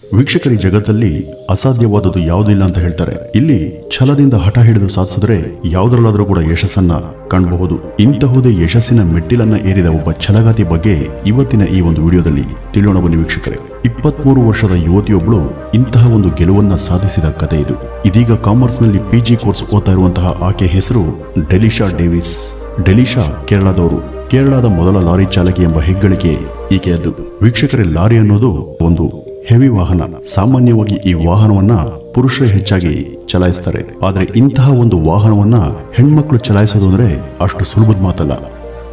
ವೀಕ್ಷಕರಿ, ಜಗತ್ತಲ್ಲಿ ಅಸಾಧ್ಯವಾದದ್ದು ಯಾವುದೂ ಇಲ್ಲ ಅಂತ ಹೇಳ್ತಾರೆ. ಇಲ್ಲಿ ಛಲದಿಂದ ಹಠ ಹಿಡಿದು ಸಾಧಿಸಿದ್ರೆ ಯಾವುದರಲ್ಲಾದ್ರೂ ಕೂಡ ಯಶಸ್ಸನ್ನ ಕಾಣಬಹುದು. ಇಂತಹುದೇ ಯಶಸ್ಸಿನ ಮೆಟ್ಟಿಲನ್ನ ಏರಿದ ಒಬ್ಬ ಛಲಗಾತಿ ಬಗ್ಗೆ ಇವತ್ತಿನ ಈ ಒಂದು ವಿಡಿಯೋದಲ್ಲಿ ತಿಳಿಯೋಣ ಬನ್ನಿ ವೀಕ್ಷಕರೇ. 23 ವರ್ಷದ ಯುವತಿಯೊಬ್ಬಳು ಇಂತಹ ಒಂದು ಗೆಲುವನ್ನ ಸಾಧಿಸಿದ ಕಥೆ ಇದು. ಇದೀಗ ಕಾಮರ್ಸ್ ನಲ್ಲಿ PG ಕೋರ್ಸ್ ಓದ್ತಾ ಇರುವಂತಹ ಆಕೆ ಹೆಸರು ಡೆಲಿಶಾ ಡೇವಿಸ್. ಡೆಲಿಶಾ ಕೇರಳದವರು. ಕೇರಳದ ಮೊದಲ ಲಾರಿ ಚಾಲಕಿ ಎಂಬ ಹೆಗ್ಗಳಿಕೆ ಈಕೆಯದ್ದು. ವೀಕ್ಷಕರೇ, ಲಾರಿ ಅನ್ನೋದು ಒಂದು ಹೆವಿ ವಾಹನ. ಸಾಮಾನ್ಯವಾಗಿ ಈ ವಾಹನವನ್ನ ಪುರುಷರೇ ಹೆಚ್ಚಾಗಿ ಚಲಾಯಿಸ್ತಾರೆ. ಆದ್ರೆ ಇಂತಹ ಒಂದು ವಾಹನವನ್ನ ಹೆಣ್ಮಕ್ಳು ಚಲಾಯಿಸೋದು ಅಂದ್ರೆ ಅಷ್ಟು ಸುಲಭದ ಮಾತಲ್ಲ.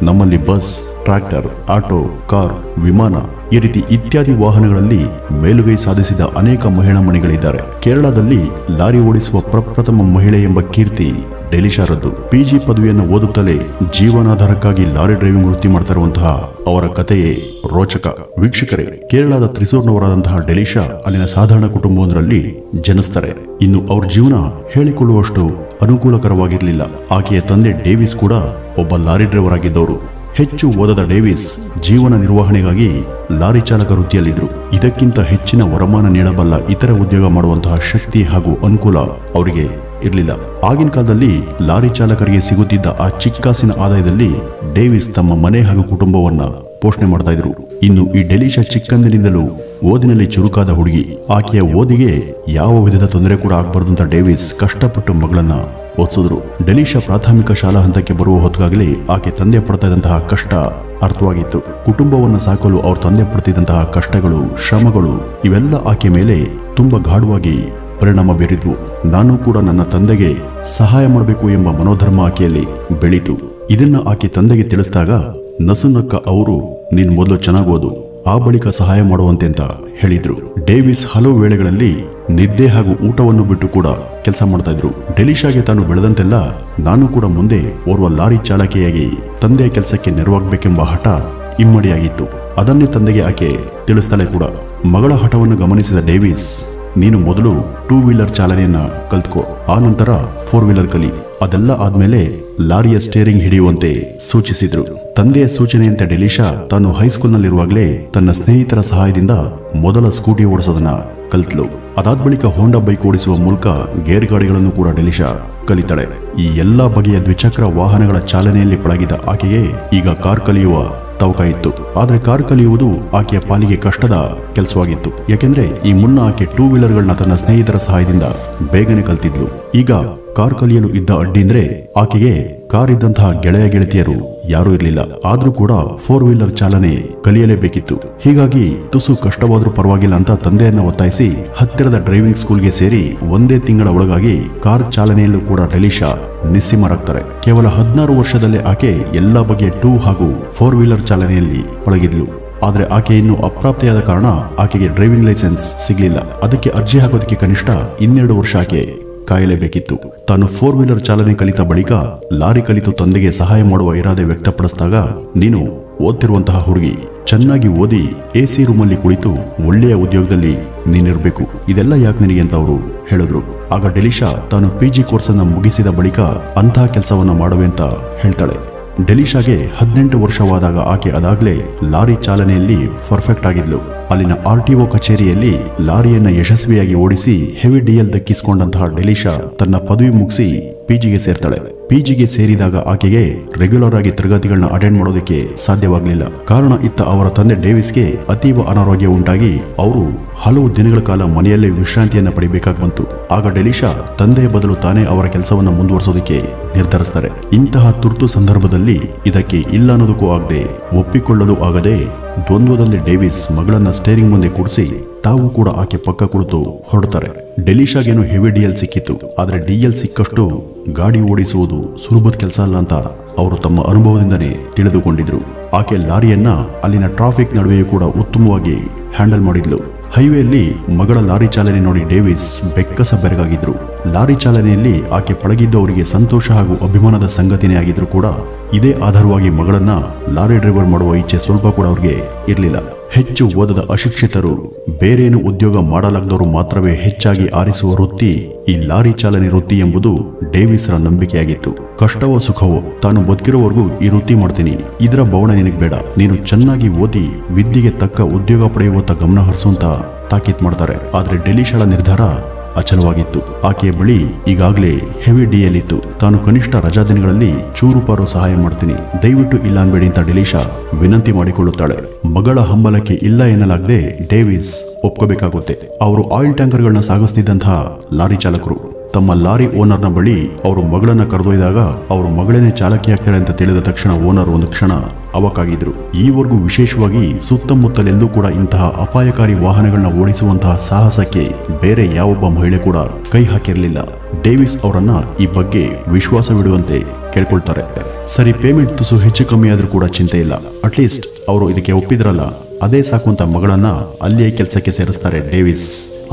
ನಮ್ಮಲ್ಲಿ ಬಸ್, ಟ್ರ್ಯಾಕ್ಟರ್, ಆಟೋ, ಕಾರ್, ವಿಮಾನ ಈ ರೀತಿ ಇತ್ಯಾದಿ ವಾಹನಗಳಲ್ಲಿ ಮೇಲುಗೈ ಸಾಧಿಸಿದ ಅನೇಕ ಮಹಿಳಾ ಮಣಿಗಳಿದ್ದಾರೆ. ಕೇರಳದಲ್ಲಿ ಲಾರಿ ಓಡಿಸುವ ಪ್ರಪ್ರಥಮ ಮಹಿಳೆ ಎಂಬ ಕೀರ್ತಿ ಡೆಲಿಶಾರದ್ದು. PG ಪದವಿಯನ್ನು ಓದುತ್ತಲೇ ಜೀವನಾಧಾರಕ್ಕಾಗಿ ಲಾರಿ ಡ್ರೈವಿಂಗ್ ವೃತ್ತಿ ಮಾಡ್ತಾ ಇರುವಂತಹ ಅವರ ಕಥೆಯೇ ರೋಚಕ. ವೀಕ್ಷಕರೇ, ಕೇರಳದ ತ್ರಿಸೂರ್ನವರಾದಂತಹ ಡೆಲಿಶಾ ಅಲ್ಲಿನ ಸಾಧಾರಣ ಕುಟುಂಬವೊಂದರಲ್ಲಿ ಜನಿಸ್ತಾರೆ. ಇನ್ನು ಅವ್ರ ಜೀವನ ಹೇಳಿಕೊಳ್ಳುವಷ್ಟು ಅನುಕೂಲಕರವಾಗಿರಲಿಲ್ಲ. ಆಕೆಯ ತಂದೆ ಡೇವಿಸ್ ಕೂಡ ಒಬ್ಬ ಲಾರಿ ಡ್ರೈವರ್ ಆಗಿದ್ದವರು. ಹೆಚ್ಚು ಓದದ ಡೇವಿಸ್ ಜೀವನ ನಿರ್ವಹಣೆಗಾಗಿ ಲಾರಿ ಚಾಲಕ ವೃತ್ತಿಯಲ್ಲಿದ್ರು. ಇದಕ್ಕಿಂತ ಹೆಚ್ಚಿನ ವರಮಾನ ನೀಡಬಲ್ಲ ಇತರ ಉದ್ಯೋಗ ಮಾಡುವಂತಹ ಶಕ್ತಿ ಹಾಗೂ ಅನುಕೂಲ ಅವರಿಗೆ ಇರಲಿಲ್ಲ. ಆಗಿನ ಕಾಲದಲ್ಲಿ ಲಾರಿ ಚಾಲಕರಿಗೆ ಸಿಗುತ್ತಿದ್ದ ಆ ಚಿಕ್ಕಾಸಿನ ಆದಾಯದಲ್ಲಿ ಡೇವಿಸ್ ತಮ್ಮ ಮನೆ ಹಾಗೂ ಕುಟುಂಬವನ್ನ ಪೋಷಣೆ ಮಾಡ್ತಾ ಇದ್ರು. ಇನ್ನು ಈ ಡೆಲಿಶಾ ಚಿಕ್ಕಂದಿನಿಂದಲೂ ಓದಿನಲ್ಲಿ ಚುರುಕಾದ ಹುಡುಗಿ. ಆಕೆಯ ಓದಿಗೆ ಯಾವ ವಿಧದ ತೊಂದರೆ ಕೂಡ ಆಗಬಾರ್ದು ಅಂತ ಡೇವಿಸ್ ಕಷ್ಟಪಟ್ಟು ಮಗಳನ್ನ ಓದಿಸಿದ್ರು. ಡೆಲಿಶಾ ಪ್ರಾಥಮಿಕ ಶಾಲಾ ಹಂತಕ್ಕೆ ಬರುವ ಹೊತ್ತಿಗಾಗಲೇ ಆಕೆ ತಂದೆ ಪಡ್ತಾ ಇದ್ದಂತಹ ಕಷ್ಟ ಅರ್ಥವಾಗಿತ್ತು. ಕುಟುಂಬವನ್ನು ಸಾಕಲು ಅವ್ರ ತಂದೆ ಪಡ್ತಿದ್ದಂತಹ ಕಷ್ಟಗಳು, ಶ್ರಮಗಳು ಇವೆಲ್ಲ ಆಕೆ ಮೇಲೆ ತುಂಬಾ ಗಾಢವಾಗಿ ಪರಿಣಾಮ ಬೀರಿದ್ವು. ನಾನು ಕೂಡ ನನ್ನ ತಂದೆಗೆ ಸಹಾಯ ಮಾಡಬೇಕು ಎಂಬ ಮನೋಧರ್ಮ ಆಕೆಯಲ್ಲಿ ಬೆಳೀತು. ಇದನ್ನ ಆಕೆ ತಂದೆಗೆ ತಿಳಿಸಿದಾಗ ನಸುನಕ್ಕ ಅವರು, ನೀನ್ ಮೊದಲು ಚೆನ್ನಾಗಿ ಓದು, ಆ ಬಳಿಕ ಸಹಾಯ ಮಾಡುವಂತೆ ಅಂತ ಹೇಳಿದ್ರು. ಡೇವಿಸ್ ಹಲವು ವೇಳೆಗಳಲ್ಲಿ ನಿದ್ದೆ ಹಾಗೂ ಊಟವನ್ನು ಬಿಟ್ಟು ಕೂಡ ಕೆಲಸ ಮಾಡ್ತಾ ಇದ್ರು. ಡೆಲಿಶಾಗೆ ತಾನು ಬೆಳೆದಂತೆಲ್ಲ ನಾನು ಕೂಡ ಮುಂದೆ ಓರ್ವ ಲಾರಿ ಚಾಲಕಿಯಾಗಿ ತಂದೆಯ ಕೆಲಸಕ್ಕೆ ನೆರವಾಗಬೇಕೆಂಬ ಹಠ ಇಮ್ಮಡಿಯಾಗಿತ್ತು. ಅದನ್ನೇ ತಂದೆಗೆ ಆಕೆ ತಿಳಿಸ್ತಾಳೆ ಕೂಡ. ಮಗಳ ಹಠವನ್ನು ಗಮನಿಸಿದ ಡೇವಿಸ್, ನೀನು ಮೊದಲು 2 ವೀಲರ್ ಚಾಲನೆಯನ್ನ ಕಲ್ತ್ಕೋ, ಆ ನಂತರ 4 ವೀಲರ್ ಕಲಿ. ಅದೆಲ್ಲ ಆದ್ಮೇಲೆ ಲಾರಿಯ ಸ್ಟೇರಿಂಗ್ ಹಿಡಿಯುವಂತೆ ಸೂಚಿಸಿದ್ರು. ತಂದೆಯ ಸೂಚನೆಯಂತೆ ಡೆಲಿಶಾ ತಾನು ಹೈಸ್ಕೂಲ್ನಲ್ಲಿರುವಾಗಲೇ ತನ್ನ ಸ್ನೇಹಿತರ ಸಹಾಯದಿಂದ ಮೊದಲ ಸ್ಕೂಟಿ ಓಡಿಸೋದನ್ನ ಕಲ್ತ್ಲು. ಅದಾದ ಬಳಿಕ ಹೋಂಡಾ ಬೈಕ್ ಓಡಿಸುವ ಮೂಲಕ ಗೇರ್ ಗಾಡಿಗಳನ್ನು ಕೂಡ ಡೆಲಿಶಾ ಕಲಿತಾಳೆ. ಈ ಎಲ್ಲಾ ಬಗೆಯ ದ್ವಿಚಕ್ರ ವಾಹನಗಳ ಚಾಲನೆಯಲ್ಲಿ ಪಳಗಿದ ಆಕೆಗೆ ಈಗ ಕಾರ್ ಕಲಿಯುವ ತವಕ ಇತ್ತು. ಆದ್ರೆ ಕಾರ್ ಕಲಿಯುವುದು ಆಕೆಯ ಪಾಲಿಗೆ ಕಷ್ಟದ ಕೆಲಸವಾಗಿತ್ತು. ಯಾಕೆಂದ್ರೆ ಈ ಮುನ್ನ ಆಕೆ 2 ವೀಲರ್ಗಳನ್ನ ತನ್ನ ಸ್ನೇಹಿತರ ಸಹಾಯದಿಂದ ಬೇಗನೆ ಕಲ್ತಿದ್ಲು. ಈಗ ಕಾರ್ ಕಲಿಯಲು ಇದ್ದ ಅಡ್ಡಿ ಅಂದ್ರೆ ಆಕೆಗೆ ಕಾರ್ ಇದ್ದಂತಹ ಗೆಳೆಯ ಗೆಳತಿಯರು ಯಾರೂ ಇರಲಿಲ್ಲ. ಆದ್ರೂ ಕೂಡ 4 ವೀಲರ್ ಚಾಲನೆ ಕಲಿಯಲೇಬೇಕಿತ್ತು. ಹೀಗಾಗಿ ತುಸು ಕಷ್ಟವಾದ್ರೂ ಪರವಾಗಿಲ್ಲ ಅಂತ ತಂದೆಯನ್ನ ಒತ್ತಾಯಿಸಿ ಹತ್ತಿರದ ಡ್ರೈವಿಂಗ್ ಸ್ಕೂಲ್ಗೆ ಸೇರಿ 1 ತಿಂಗಳ ಒಳಗಾಗಿ ಕಾರ್ ಚಾಲನೆಯಲ್ಲೂ ಕೂಡ ಡೆಲಿಶಾ ನಿಸ್ಸೀಮರಾಗ್ತಾರೆ. ಕೇವಲ 16 ವರ್ಷದಲ್ಲೇ ಆಕೆ ಎಲ್ಲಾ ಬಗೆಯ 2 ಹಾಗೂ 4 ವೀಲರ್ ಚಾಲನೆಯಲ್ಲಿ ಪಳಗಿದ್ಲು. ಆದ್ರೆ ಆಕೆ ಇನ್ನು ಅಪ್ರಾಪ್ತೆಯಾದ ಕಾರಣ ಆಕೆಗೆ ಡ್ರೈವಿಂಗ್ ಲೈಸೆನ್ಸ್ ಸಿಗ್ಲಿಲ್ಲ. ಅದಕ್ಕೆ ಅರ್ಜಿ ಹಾಕೋದಕ್ಕೆ ಕನಿಷ್ಠ 12 ವರ್ಷ ಆಕೆ ಕಾಯಲೇಬೇಕಿತ್ತು. ತಾನು 4 ವೀಲರ್ ಚಾಲನೆ ಕಲಿತ ಬಳಿಕ ಲಾರಿ ಕಲಿತು ತಂದೆಗೆ ಸಹಾಯ ಮಾಡುವ ಇರಾದೆ ವ್ಯಕ್ತಪಡಿಸಿದಾಗ, ನೀನು ಓದ್ತಿರುವಂತಹ ಹುಡುಗಿ, ಚೆನ್ನಾಗಿ ಓದಿ AC ರೂಮಲ್ಲಿ ಕುಳಿತು ಒಳ್ಳೆಯ ಉದ್ಯೋಗದಲ್ಲಿ ನೀನಿರ್ಬೇಕು, ಇದೆಲ್ಲ ಯಾಕೆ ನಿನಗೆ ಅಂತ ಅವರು ಹೇಳಿದ್ರು. ಆಗ ಡೆಲಿಶಾ ತಾನು PG ಕೋರ್ಸ್ ಅನ್ನ ಮುಗಿಸಿದ ಬಳಿಕ ಅಂತಹ ಕೆಲಸವನ್ನ ಮಾಡುವೆ ಅಂತ ಹೇಳ್ತಾಳೆ. ಡೆಲಿಶಾಗೆ 18 ವರ್ಷವಾದಾಗ ಆಕೆ ಅದಾಗ್ಲೇ ಲಾರಿ ಚಾಲನೆಯಲ್ಲಿ ಪರ್ಫೆಕ್ಟ್ ಆಗಿದ್ಲು. ಅಲ್ಲಿನ RTO ಕಚೇರಿಯಲ್ಲಿ ಲಾರಿಯನ್ನ ಯಶಸ್ವಿಯಾಗಿ ಓಡಿಸಿ ಹೆವಿ DL ದಕ್ಕಿಸಿಕೊಂಡಂತಹ ಡೆಲಿಶಾ ತನ್ನ ಪದವಿ ಮುಗಿಸಿ PGಗೆ ಸೇರ್ತಾಳೆ. PGಗೆ ಸೇರಿದಾಗ ಆಕೆಗೆ ರೆಗ್ಯುಲರ್ ಆಗಿ ತರಗತಿಗಳನ್ನ ಅಟೆಂಡ್ ಮಾಡೋದಕ್ಕೆ ಸಾಧ್ಯವಾಗಲಿಲ್ಲ. ಕಾರಣ ಇತ್ತ ಅವರ ತಂದೆ ಡೇವಿಸ್ಗೆ ಅತೀವ ಅನಾರೋಗ್ಯ ಉಂಟಾಗಿ ಅವರು ಹಲವು ದಿನಗಳ ಕಾಲ ಮನೆಯಲ್ಲೇ ವಿಶ್ರಾಂತಿಯನ್ನ ಪಡಿಬೇಕಾಗಿ ಬಂತು. ಆಗ ಡೆಲಿಶಾ ತಂದೆಯ ಬದಲು ತಾನೇ ಅವರ ಕೆಲಸವನ್ನ ಮುಂದುವರಿಸೋದಕ್ಕೆ ನಿರ್ಧರಿಸ್ತಾರೆ. ಇಂತಹ ತುರ್ತು ಸಂದರ್ಭದಲ್ಲಿ ಇದಕ್ಕೆ ಇಲ್ಲ ಅನ್ನೋದಕ್ಕೂ ಆಗದೆ ಒಪ್ಪಿಕೊಳ್ಳಲು ಆಗದೆ ದ್ವಂದ್ವದಲ್ಲಿ ಡೇವಿಸ್ ಮಗಳನ್ನ ಸ್ಟೇರಿಂಗ್ ಮುಂದೆ ಕೂರಿಸಿ ತಾವು ಕೂಡ ಆಕೆ ಪಕ್ಕ ಕುಳಿತು ಹೊರಡ್ತಾರೆ. ಡೆಲಿಶಾಗೇನು ಹೆವಿ DL ಸಿಕ್ಕಿತ್ತು. ಆದ್ರೆ DL ಸಿಕ್ಕಷ್ಟು ಗಾಡಿ ಓಡಿಸುವುದು ಸುಲಭದ ಕೆಲಸ ಅಲ್ಲ ಅಂತ ಅವರು ತಮ್ಮ ಅನುಭವದಿಂದನೇ ತಿಳಿದುಕೊಂಡಿದ್ರು. ಆಕೆ ಲಾರಿಯನ್ನ ಅಲ್ಲಿನ ಟ್ರಾಫಿಕ್ ನಡುವೆಯೂ ಕೂಡ ಉತ್ತಮವಾಗಿ ಹ್ಯಾಂಡಲ್ ಮಾಡಿದ್ಲು. ಹೈವೇಯಲ್ಲಿ ಮಗಳ ಲಾರಿ ಚಾಲನೆ ನೋಡಿ ಡೇವಿಸ್ ಬೆಕ್ಕಸ ಬೆರಗಾಗಿದ್ರು. ಲಾರಿ ಚಾಲನೆಯಲ್ಲಿ ಆಕೆ ಪಳಗಿದ್ದು ಅವರಿಗೆ ಸಂತೋಷ ಹಾಗೂ ಅಭಿಮಾನದ ಸಂಗತಿನೇ ಆಗಿದ್ರು ಕೂಡ ಇದೇ ಆಧಾರವಾಗಿ ಮಗಳನ್ನ ಲಾರಿ ಡ್ರೈವರ್ ಮಾಡುವ ಇಚ್ಛೆ ಸ್ವಲ್ಪ ಕೂಡ ಅವ್ರಿಗೆ ಇರಲಿಲ್ಲ. ಹೆಚ್ಚು ಓದದ ಅಶಿಕ್ಷಿತರು, ಬೇರೇನು ಉದ್ಯೋಗ ಮಾಡಲಾಗದವರು ಮಾತ್ರವೇ ಹೆಚ್ಚಾಗಿ ಆರಿಸುವ ವೃತ್ತಿ ಈ ಲಾರಿ ಚಾಲನೆ ವೃತ್ತಿ ಎಂಬುದು ಡೇವಿಸ್ರ ನಂಬಿಕೆಯಾಗಿತ್ತು. ಕಷ್ಟವೋ ಸುಖವೋ ತಾನು ಬದುಕಿರೋವರೆಗೂ ಈ ವೃತ್ತಿ ಮಾಡ್ತೀನಿ, ಇದರ ಬವಣೆ ನಿನಗೆ ಬೇಡ, ನೀನು ಚೆನ್ನಾಗಿ ಓದಿ ವಿದ್ಯೆಗೆ ತಕ್ಕ ಉದ್ಯೋಗ ಪಡೆಯುವತ್ತ ಗಮನ ಹರಿಸುವಂತ ತಾಕೀತ್ ಮಾಡ್ತಾರೆ. ಆದ್ರೆ ಡೆಲಿಶಾಳ ನಿರ್ಧಾರ ಅಚಲವಾಗಿತ್ತು. ಆಕೆಯ ಬಳಿ ಈಗಾಗಲೇ ಹೆವಿ ಡಿಎಲ್ ಇತ್ತು. ತಾನು ಕನಿಷ್ಠ ರಜಾ ದಿನಗಳಲ್ಲಿ ಚೂರುಪಾರು ಸಹಾಯ ಮಾಡ್ತೀನಿ, ದಯವಿಟ್ಟು ಇಲ್ಲ ಅನ್ಬೇಡಿ ಅಂತ ಡೆಲಿಶಾ ವಿನಂತಿ ಮಾಡಿಕೊಳ್ಳುತ್ತಾಳೆ. ಮಗಳ ಹಂಬಲಕ್ಕೆ ಇಲ್ಲ ಎನ್ನಲಾಗದೆ ಡೇವಿಸ್ ಒಪ್ಕೋಬೇಕಾಗುತ್ತೆ. ಅವರು ಆಯಿಲ್ ಟ್ಯಾಂಕರ್ಗಳನ್ನ ಸಾಗಿಸ್ತಿದ್ದಂತಹ ಲಾರಿ ಚಾಲಕರು ತಮ್ಮ ಲಾರಿ ಓನರ್ನ ಬಳಿ ಅವರು ಮಗಳನ್ನ ಕರೆದೊಯ್ದಾಗ ಅವರು ಮಗಳನ್ನೇ ಚಾಲಕಿ ಆಗ್ತಾಳೆ ಅಂತ ತಿಳಿದ ತಕ್ಷಣ ಓನರ್ ಒಂದು ಕ್ಷಣ ಅವಕಾಗಿದ್ರು. ಈವರೆಗೂ ವಿಶೇಷವಾಗಿ ಸುತ್ತಮುತ್ತಲೆಲ್ಲೂ ಕೂಡ ಇಂತಹ ಅಪಾಯಕಾರಿ ವಾಹನಗಳನ್ನ ಓಡಿಸುವಂತಹ ಸಾಹಸಕ್ಕೆ ಬೇರೆ ಯಾವೊಬ್ಬ ಮಹಿಳೆ ಕೂಡ ಕೈ ಹಾಕಿರಲಿಲ್ಲ. ಡೇವಿಸ್ ಅವರನ್ನ ಈ ಬಗ್ಗೆ ವಿಶ್ವಾಸವಿಡುವಂತೆ ಕೇಳ್ಕೊಳ್ತಾರೆ. ಸರಿ, ಪೇಮೆಂಟ್ ತುಸು ಹೆಚ್ಚು ಕಮ್ಮಿ ಆದ್ರೂ ಕೂಡ ಚಿಂತೆ ಇಲ್ಲ, ಅಟ್ಲೀಸ್ಟ್ ಅವರು ಇದಕ್ಕೆ ಒಪ್ಪಿದ್ರಲ್ಲ ಅದೇ ಸಾಕುವಂತ ಮಗಳನ್ನ ಅಲ್ಲಿಯೇ ಕೆಲಸಕ್ಕೆ ಸೇರಿಸ್ತಾರೆ ಡೇವಿಸ್.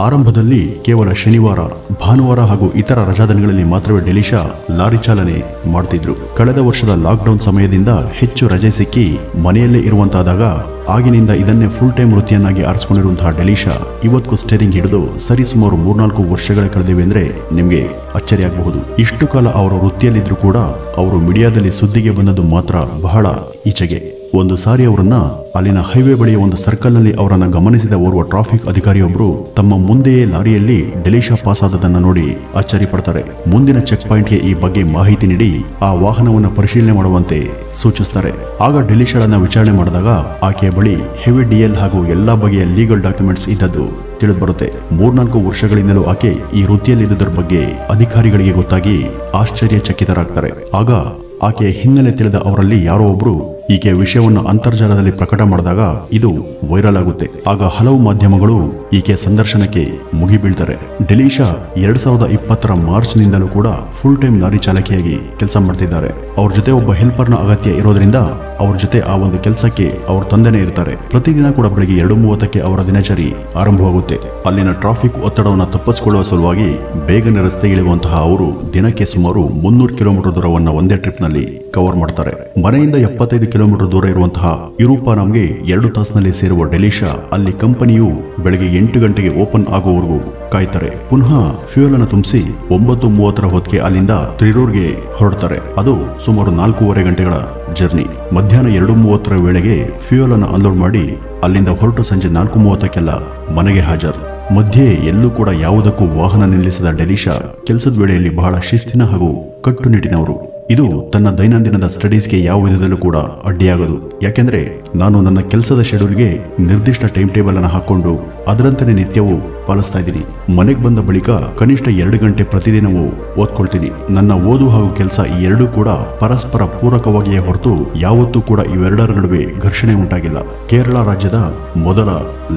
ಆರಂಭದಲ್ಲಿ ಕೇವಲ ಶನಿವಾರ, ಭಾನುವಾರ ಹಾಗೂ ಇತರ ರಜಾದಿನಗಳಲ್ಲಿ ಮಾತ್ರವೇ ಡೆಲಿಶಾ ಲಾರಿ ಚಾಲನೆ ಮಾಡ್ತಿದ್ರು. ಕಳೆದ ವರ್ಷದ ಲಾಕ್ಡೌನ್ ಸಮಯದಿಂದ ಹೆಚ್ಚು ರಜೆ ಸಿಕ್ಕಿ ಮನೆಯಲ್ಲೇ ಇರುವಂತಾದಾಗ ಆಗಿನಿಂದ ಇದನ್ನೇ ಫುಲ್ ಟೈಮ್ ವೃತ್ತಿಯನ್ನಾಗಿ ಆರಿಸಿಕೊಂಡಿರುವಂತಹ ಡೆಲಿಶಾ ಇವತ್ತು ಸ್ಟೇರಿಂಗ್ ಹಿಡಿದು ಸರಿಸುಮಾರು 3-4 ವರ್ಷಗಳ ಕಳೆದಿವೆ ಅಂದ್ರೆ ನಿಮ್ಗೆ ಅಚ್ಚರಿಯಾಗಬಹುದು. ಇಷ್ಟು ಕಾಲ ಅವರ ವೃತ್ತಿಯಲ್ಲಿದ್ರು ಕೂಡ ಅವರು ಮೀಡಿಯಾದಲ್ಲಿ ಸುದ್ದಿಗೆ ಬಂದದ್ದು ಮಾತ್ರ ಬಹಳ ಈಚೆಗೆ. ಒಂದು ಸಾರಿ ಅವರನ್ನ ಅಲ್ಲಿನ ಹೈವೇ ಬಳಿಯ ಒಂದು ಸರ್ಕಲ್ ನಲ್ಲಿ ಅವರನ್ನ ಗಮನಿಸಿದ ಓರ್ವ ಟ್ರಾಫಿಕ್ ಅಧಿಕಾರಿಯೊಬ್ಬರು ತಮ್ಮ ಮುಂದೆಯೇ ಲಾರಿಯಲ್ಲಿ ಡೆಲಿಶಾ ಪಾಸ್ ಆದದನ್ನ ನೋಡಿ ಅಚ್ಚರಿ ಪಡ್ತಾರೆ. ಮುಂದಿನ ಚೆಕ್ ಪಾಯಿಂಟ್ಗೆ ಈ ಬಗ್ಗೆ ಮಾಹಿತಿ ನೀಡಿ ಆ ವಾಹನವನ್ನು ಪರಿಶೀಲನೆ ಮಾಡುವಂತೆ ಸೂಚಿಸ್ತಾರೆ. ಆಗ ಡೆಲಿಶಾಳನ್ನ ವಿಚಾರಣೆ ಮಾಡಿದಾಗ ಆಕೆಯ ಬಳಿ ಹೆವಿ ಡಿಎಲ್ ಹಾಗೂ ಎಲ್ಲಾ ಬಗೆಯ ಲೀಗಲ್ ಡಾಕ್ಯುಮೆಂಟ್ಸ್ ಇದ್ದದ್ದು ತಿಳಿದು ಬರುತ್ತೆ. 3-4 ವರ್ಷಗಳಿಂದಲೂ ಆಕೆ ಈ ವೃತ್ತಿಯಲ್ಲಿದ್ದುದರ ಬಗ್ಗೆ ಅಧಿಕಾರಿಗಳಿಗೆ ಗೊತ್ತಾಗಿ ಆಶ್ಚರ್ಯಚಕಿತರಾಗ್ತಾರೆ. ಆಗ ಆಕೆಯ ಹಿನ್ನೆಲೆ ತಿಳಿದ ಅವರಲ್ಲಿ ಯಾರೋ ಒಬ್ರು ಈಕೆ ವಿಷಯವನ್ನು ಅಂತರ್ಜಾಲದಲ್ಲಿ ಪ್ರಕಟ ಮಾಡಿದಾಗ ಇದು ವೈರಲ್ ಆಗುತ್ತೆ. ಆಗ ಹಲವು ಮಾಧ್ಯಮಗಳು ಈಕೆ ಸಂದರ್ಶನಕ್ಕೆ ಮುಗಿಬೀಳ್ತಾರೆ. ಡೆಲಿಶಾ 2020 ಮಾರ್ಚ್ನಿಂದಲೂ ಕೂಡ ಫುಲ್ ಟೈಮ್ ಲಾರಿ ಚಾಲಕಿಯಾಗಿ ಕೆಲಸ ಮಾಡ್ತಿದ್ದಾರೆ. ಅವ್ರ ಜೊತೆ ಒಬ್ಬ ಹೆಲ್ಪರ್ನ ಅಗತ್ಯ ಇರೋದ್ರಿಂದ ಅವ್ರ ಜೊತೆ ಆ ಒಂದು ಕೆಲಸಕ್ಕೆ ಅವ್ರ ತಂದೆನೇ ಇರ್ತಾರೆ. ಪ್ರತಿದಿನ ಕೂಡ ಬೆಳಿಗ್ಗೆ 2:30ಕ್ಕೆ ಅವರ ದಿನಚರಿ ಆರಂಭವಾಗುತ್ತೆ. ಅಲ್ಲಿನ ಟ್ರಾಫಿಕ್ ಒತ್ತಡವನ್ನು ತಪ್ಪಿಸಿಕೊಳ್ಳುವ ಸಲುವಾಗಿ ಬೇಗನೆ ರಸ್ತೆಗಿಳಿಯುವಂತಹ ಅವರು ದಿನಕ್ಕೆ ಸುಮಾರು 300 ಕಿಲೋಮೀಟರ್ ದೂರವನ್ನು ಒಂದೇ ಟ್ರಿಪ್ ನಲ್ಲಿ ಕವರ್ ಮಾಡ್ತಾರೆ. ಮನೆಯಿಂದ 75 ಕಿಲೋಮೀಟರ್ ದೂರ ಇರುವಂತಹ ಇರುಪಾನಂಗೆ 2 ತಾಸಿನಲ್ಲಿ ಸೇರುವ ಡೆಲಿಶಾ ಅಲ್ಲಿ ಕಂಪನಿಯು ಬೆಳಗ್ಗೆ 8 ಗಂಟೆಗೆ ಓಪನ್ ಆಗುವವರೆಗೂ ಕಾಯ್ತಾರೆ. ಪುನಃ ಫ್ಯೂಯಲ್ ಅನ್ನು ತುಂಬಿಸಿ 9:30 ಹೊತ್ತಿಗೆ ಅಲ್ಲಿಂದ ತ್ರಿರೂರ್ಗೆ ಹೊರಡ್ತಾರೆ. ಅದು ಸುಮಾರು 4.5 ಗಂಟೆಗಳ ಜರ್ನಿ. ಮಧ್ಯಾಹ್ನ 2:30 ವೇಳೆಗೆ ಫ್ಯೂಯಲ್ ಅನ್ನು ಅನ್ಲೋಡ್ ಮಾಡಿ ಅಲ್ಲಿಂದ ಹೊರಟು ಸಂಜೆ 4:30ಕ್ಕೆಲ್ಲ ಮನೆಗೆ ಹಾಜರು. ಮಧ್ಯೆ ಎಲ್ಲೂ ಕೂಡ ಯಾವುದಕ್ಕೂ ವಾಹನ ನಿಲ್ಲಿಸಿದ ಡೆಲಿಶಾ ಕೆಲಸದ ವೇಳೆಯಲ್ಲಿ ಬಹಳ ಶಿಸ್ತಿನ ಹಾಗೂ ಕಟ್ಟುನಿಟ್ಟಿನವರು. ಇದು ತನ್ನ ದೈನಂದಿನದ ಸ್ಟಡೀಸ್ಗೆ ಯಾವ ವಿಧದಲ್ಲೂ ಕೂಡ ಅಡ್ಡಿಯಾಗದು. ಯಾಕೆಂದ್ರೆ ನಾನು ನನ್ನ ಕೆಲಸದ ಶೆಡ್ಯೂಲ್ಗೆ ನಿರ್ದಿಷ್ಟ ಟೈಮ್ ಟೇಬಲ್ ಅನ್ನು ಹಾಕೊಂಡು ಅದರಂತೆ ನಿತ್ಯವೂ ಪಾಲಿಸ್ತಾ ಇದ್ದೀನಿ. ಮನೆಗೆ ಬಂದ ಬಳಿಕ ಕನಿಷ್ಠ 2 ಗಂಟೆ ಪ್ರತಿದಿನವೂ ಓದ್ಕೊಳ್ತೀನಿ. ನನ್ನ ಓದು ಹಾಗೂ ಕೆಲಸ ಈ ಎರಡೂ ಕೂಡ ಪರಸ್ಪರ ಪೂರಕವಾಗಿಯೇ ಹೊರತು ಯಾವತ್ತೂ ಕೂಡ ಇವೆರಡರ ನಡುವೆ ಘರ್ಷಣೆ ಉಂಟಾಗಿಲ್ಲ. ಕೇರಳ ರಾಜ್ಯದ ಮೊದಲ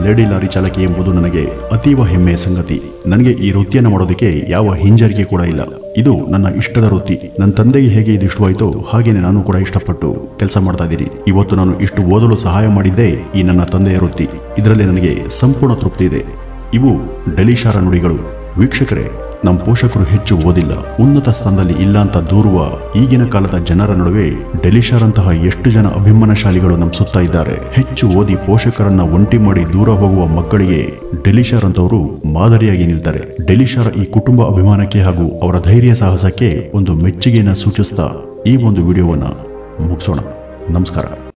ಲೇಡಿ ಲಾರಿ ಚಾಲಕಿ ಎಂಬುದು ನನಗೆ ಅತೀವ ಹೆಮ್ಮೆಯ ಸಂಗತಿ. ನನಗೆ ಈ ವೃತ್ತಿಯನ್ನು ಮಾಡೋದಕ್ಕೆ ಯಾವ ಹಿಂಜರಿಕೆ ಕೂಡ ಇಲ್ಲ. ಇದು ನನ್ನ ಇಷ್ಟದ ವೃತ್ತಿ. ನನ್ನ ತಂದೆಗೆ ಹೇಗೆ ಇದು ಇಷ್ಟವಾಯಿತೋ ಹಾಗೇನೆ ನಾನು ಕೂಡ ಇಷ್ಟಪಟ್ಟು ಕೆಲಸ ಮಾಡ್ತಾ ಇದ್ದೀನಿ. ಇವತ್ತು ನಾನು ಇಷ್ಟು ಓದಲು ಸಹಾಯ ಮಾಡಿದ್ದೇ ಈ ನನ್ನ ತಂದೆಯ ವೃತ್ತಿ. ಇದರಲ್ಲಿ ನನಗೆ ಸಂಪೂರ್ಣ ತೃಪ್ತಿ ಇದೆ. ಇವು ಡೆಲಿಶಾರ ನುಡಿಗಳು. ವೀಕ್ಷಕರೇ, ನಮ್ಮ ಪೋಷಕರು ಹೆಚ್ಚು ಓದಿಲ್ಲ, ಉನ್ನತ ಸ್ಥಾನದಲ್ಲಿ ಇಲ್ಲ ಅಂತ ದೂರುವ ಈಗಿನ ಕಾಲದ ಜನರ ನಡುವೆ ಡೆಲಿಶಾರಂತಹ ಎಷ್ಟು ಜನ ಅಭಿಮಾನಶಾಲಿಗಳು ನಮ್ಮ ಸುತ್ತ ಇದ್ದಾರೆ. ಹೆಚ್ಚು ಓದಿ ಪೋಷಕರನ್ನ ಒಂಟಿ ಮಾಡಿ ದೂರ ಹೋಗುವ ಮಕ್ಕಳಿಗೆ ಡೆಲಿಶಾರಂತವರು ಮಾದರಿಯಾಗಿ ನಿಲ್ತಾರೆ. ಡೆಲಿಶಾರ ಈ ಕುಟುಂಬ ಅಭಿಮಾನಕ್ಕೆ ಹಾಗೂ ಅವರ ಧೈರ್ಯ ಸಾಹಸಕ್ಕೆ ಒಂದು ಮೆಚ್ಚುಗೆಯನ್ನು ಸೂಚಿಸ್ತಾ ಈ ಒಂದು ವಿಡಿಯೋವನ್ನ ಮುಗಿಸೋಣ. ನಮಸ್ಕಾರ.